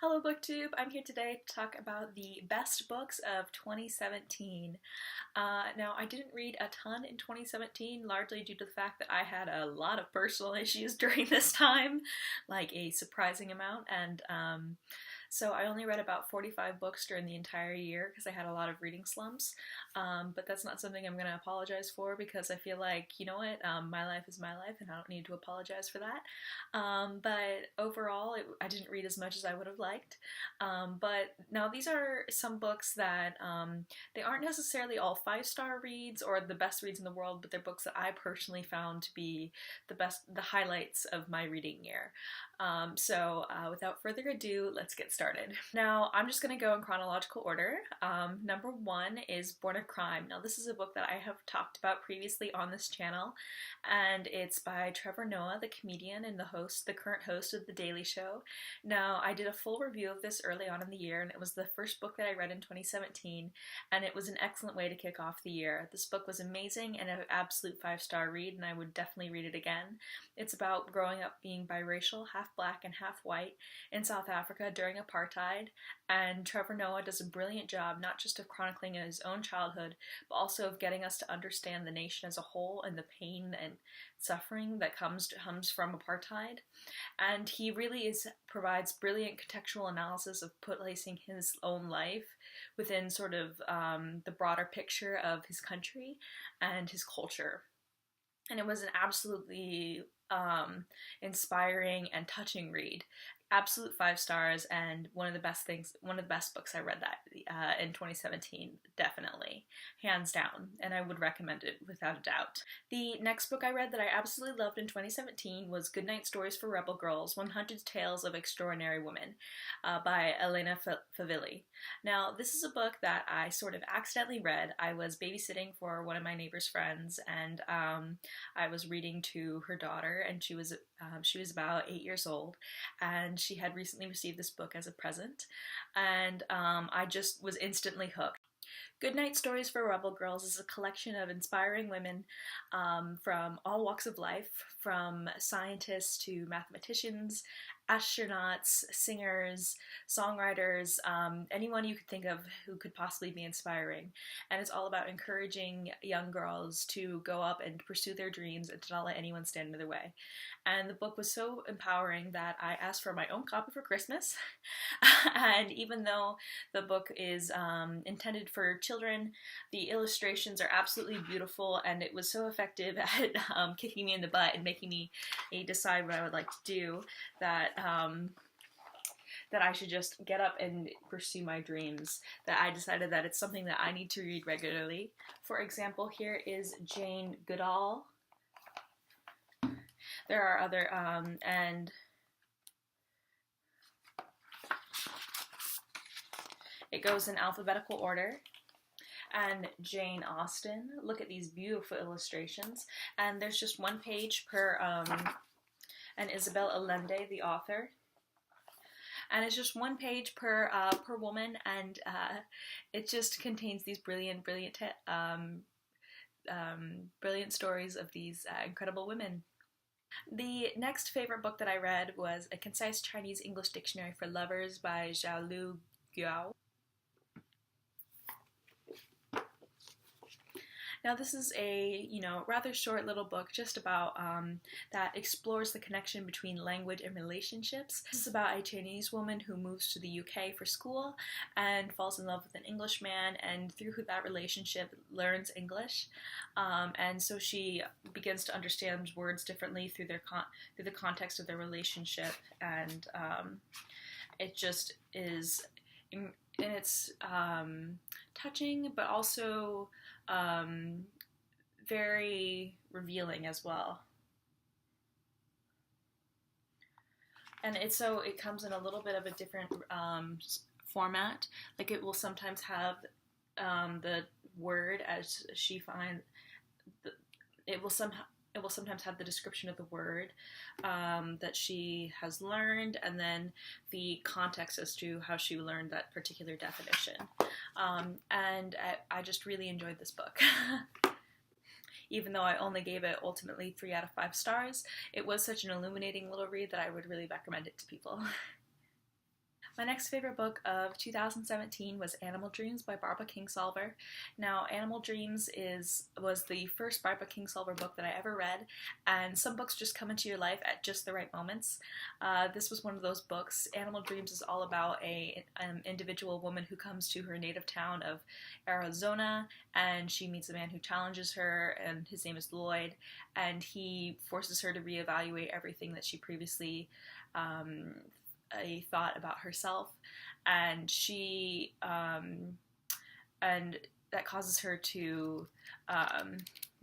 Hello BookTube, I'm here today to talk about the best books of 2017. Now, I didn't read a ton in 2017, largely due to the fact that I had a lot of personal issues during this time, like a surprising amount, and so I only read about 45 books during the entire year because I had a lot of reading slumps, but that's not something I'm going to apologize for because I feel like, you know what, my life is my life and I don't need to apologize for that. But overall, I didn't read as much as I would have liked. But now these are some books that they aren't necessarily all five-star reads or the best reads in the world, but they're books that I personally found to be the highlights of my reading year. So without further ado, let's get started. Now, I'm just going to go in chronological order. Number one is Born a Crime. Now, this is a book that I have talked about previously on this channel, and it's by Trevor Noah, the comedian and the current host of The Daily Show. Now, I did a full review of this early on in the year, and it was the first book that I read in 2017, and it was an excellent way to kick off the year. This book was amazing and an absolute five-star read, and I would definitely read it again. It's about growing up being biracial, half black and half white, in South Africa during apartheid, and Trevor Noah does a brilliant job not just of chronicling his own childhood, but also of getting us to understand the nation as a whole and the pain and suffering that comes from apartheid. And he really provides brilliant contextual analysis of placing his own life within sort of the broader picture of his country and his culture. And it was an absolutely inspiring and touching read. Absolute 5 stars, and one of the best books I read that in 2017, definitely, hands down, and I would recommend it without a doubt. The next book I read that I absolutely loved in 2017 was Goodnight Stories for Rebel Girls: 100 Tales of Extraordinary Women by Elena Favilli. Now, this is a book that I sort of accidentally read. I was babysitting for one of my neighbor's friends, and I was reading to her daughter, and she was about 8 years old, and she had recently received this book as a present, and I just was instantly hooked. Goodnight Stories for Rebel Girls is a collection of inspiring women from all walks of life, from scientists to mathematicians, astronauts, singers, songwriters, anyone you could think of who could possibly be inspiring. And it's all about encouraging young girls to go up and pursue their dreams and to not let anyone stand in their way. And the book was so empowering that I asked for my own copy for Christmas. And even though the book is intended for children, the illustrations are absolutely beautiful, and it was so effective at kicking me in the butt and making me decide what I would like to do that that I should just get up and pursue my dreams, that I decided that it's something that I need to read regularly. For example, here is Jane Goodall. There are other, and it goes in alphabetical order. And Jane Austen. Look at these beautiful illustrations. And there's just one page per, and Isabel Allende, the author. And it's just one page per woman, and it just contains these brilliant stories of these incredible women. The next favorite book that I read was A Concise Chinese English Dictionary for Lovers by Xiaolu Guo. Now, this is a, rather short little book just about that explores the connection between language and relationships. This is about a Chinese woman who moves to the UK for school and falls in love with an Englishman, and through that relationship learns English. And so she begins to understand words differently through the context of their relationship, and it just is and it's touching, but also very revealing as well. And it comes in a little bit of a different format. Like, it will sometimes have the word as she finds. It will sometimes have the description of the word that she has learned, and then the context as to how she learned that particular definition. And I just really enjoyed this book. Even though I only gave it ultimately 3 out of 5 stars, it was such an illuminating little read that I would really recommend it to people. My next favorite book of 2017 was Animal Dreams by Barbara Kingsolver. Now, Animal Dreams was the first Barbara Kingsolver book that I ever read, and some books just come into your life at just the right moments. This was one of those books. Animal Dreams is all about an individual woman who comes to her native town of Arizona, and she meets a man who challenges her, and his name is Lloyd, and he forces her to reevaluate everything that she previously a thought about herself, and and that causes her to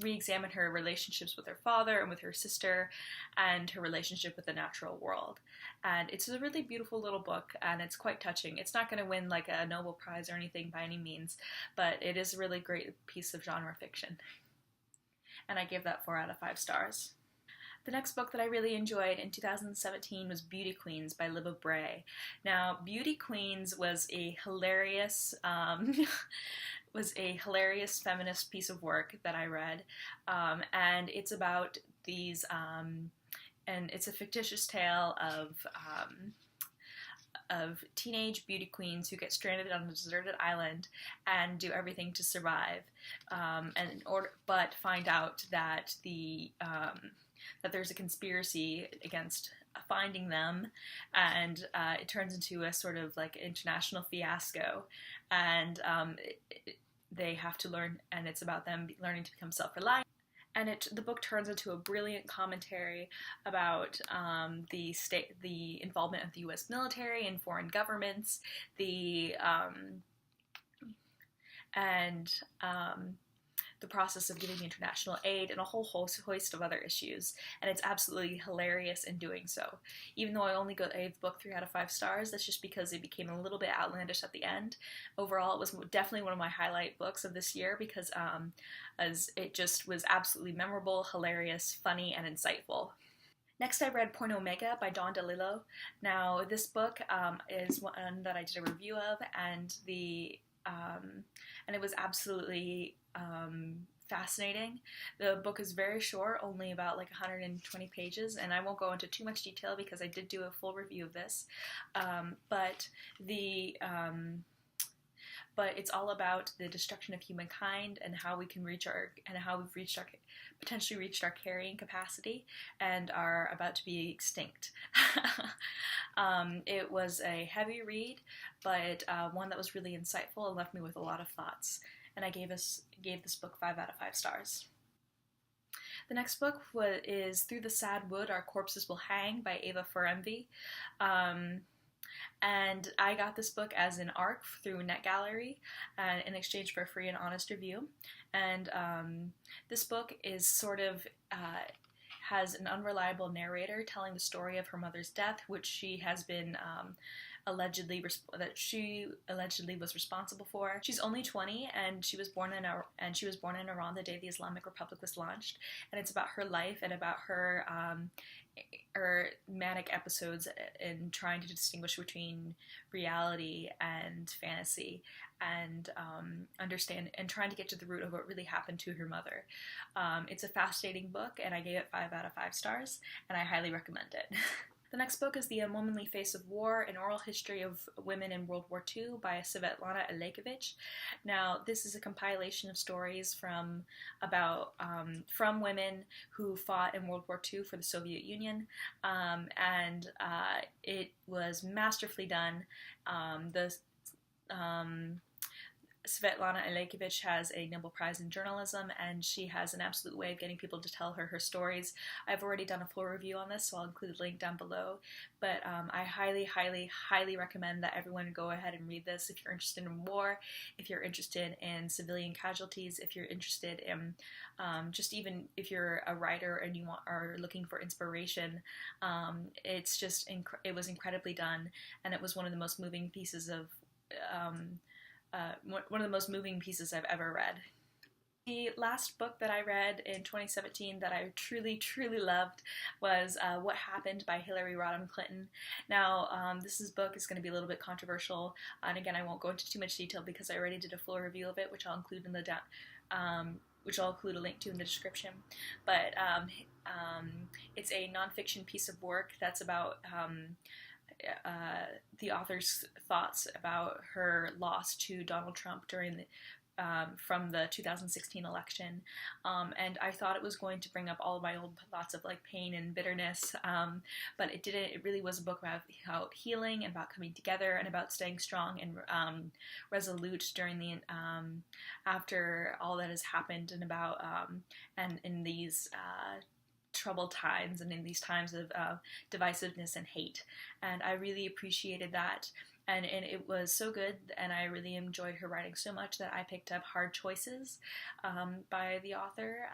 re-examine her relationships with her father and with her sister and her relationship with the natural world. And it's a really beautiful little book, and it's quite touching. It's not going to win like a Nobel Prize or anything by any means, but it is a really great piece of genre fiction. And I give that 4 out of 5 stars. The next book that I really enjoyed in 2017 was Beauty Queens by Libba Bray. Now, Beauty Queens was a hilarious feminist piece of work that I read, and it's about these, and it's a fictitious tale of teenage beauty queens who get stranded on a deserted island and do everything to survive, but find out that that there's a conspiracy against finding them, and it turns into a sort of like international fiasco, and they have to learn, and it's about them learning to become self-reliant. And the book turns into a brilliant commentary about the involvement of the U.S. military and foreign governments, the process of giving international aid, and a whole host of other issues. And it's absolutely hilarious in doing so. Even though I only gave the book 3 out of 5 stars, that's just because it became a little bit outlandish at the end. Overall, it was definitely one of my highlight books of this year because as it just was absolutely memorable, hilarious, funny, and insightful. Next, I read Point Omega by Dawn DeLillo. Now, this book is one that I did a review of, and it was absolutely fascinating. The book is very short, only about like 120 pages, and I won't go into too much detail because I did do a full review of this. But it's all about the destruction of humankind and how we've potentially reached our carrying capacity and are about to be extinct. It was a heavy read, but one that was really insightful and left me with a lot of thoughts. And I gave this book 5 out of 5 stars. The next book is Through the Sad Wood, Our Corpses Will Hang by Eva Furemvi. And I got this book as an ARC through NetGallery in exchange for a free and honest review. And this book is sort of has an unreliable narrator telling the story of her mother's death, which she has been allegedly was responsible for. She's only 20, and she was born in Iran the day the Islamic Republic was launched. And it's about her life and about her manic episodes in trying to distinguish between reality and fantasy, and understand and trying to get to the root of what really happened to her mother. It's a fascinating book, and I gave it 5 out of 5 stars, and I highly recommend it. The next book is The Unwomanly Face of War, An Oral History of Women in World War II by Svetlana Alexievich. Now, this is a compilation of stories from women who fought in World War II for the Soviet Union, and it was masterfully done. Svetlana Alexievich has a Nobel Prize in journalism, and she has an absolute way of getting people to tell her stories. I've already done a full review on this, so I'll include a link down below. But I highly, highly, highly recommend that everyone go ahead and read this if you're interested in war, if you're interested in civilian casualties, if you're interested in just even if you're a writer and you are looking for inspiration. It's just it was incredibly done, and it was one of the most moving pieces of one of the most moving pieces I've ever read. The last book that I read in 2017 that I truly, truly loved was What Happened by Hillary Rodham Clinton. Now, this book is going to be a little bit controversial, and again, I won't go into too much detail because I already did a full review of it, which I'll include which I'll include a link to in the description. But it's a nonfiction piece of work that's about the author's thoughts about her loss to Donald Trump during the from the 2016 election, and I thought it was going to bring up all of my old thoughts of like pain and bitterness, but it didn't. It really was a book about healing and about coming together and about staying strong and resolute during the after all that has happened, and about and in these troubled times and in these times of divisiveness and hate. And I really appreciated that. And it was so good, and I really enjoyed her writing so much that I picked up Hard Choices by the author,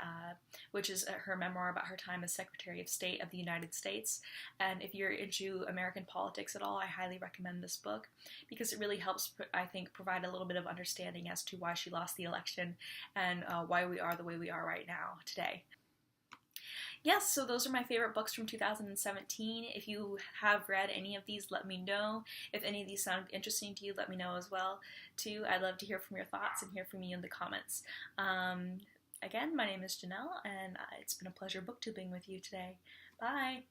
which is her memoir about her time as Secretary of State of the United States. And if you're into American politics at all, I highly recommend this book because it really helps, I think, provide a little bit of understanding as to why she lost the election and why we are the way we are right now today. Yes, so those are my favorite books from 2017. If you have read any of these, let me know. If any of these sound interesting to you, let me know as well, too. I'd love to hear from your thoughts and hear from you in the comments. Again, my name is Janelle, and it's been a pleasure booktubing with you today. Bye!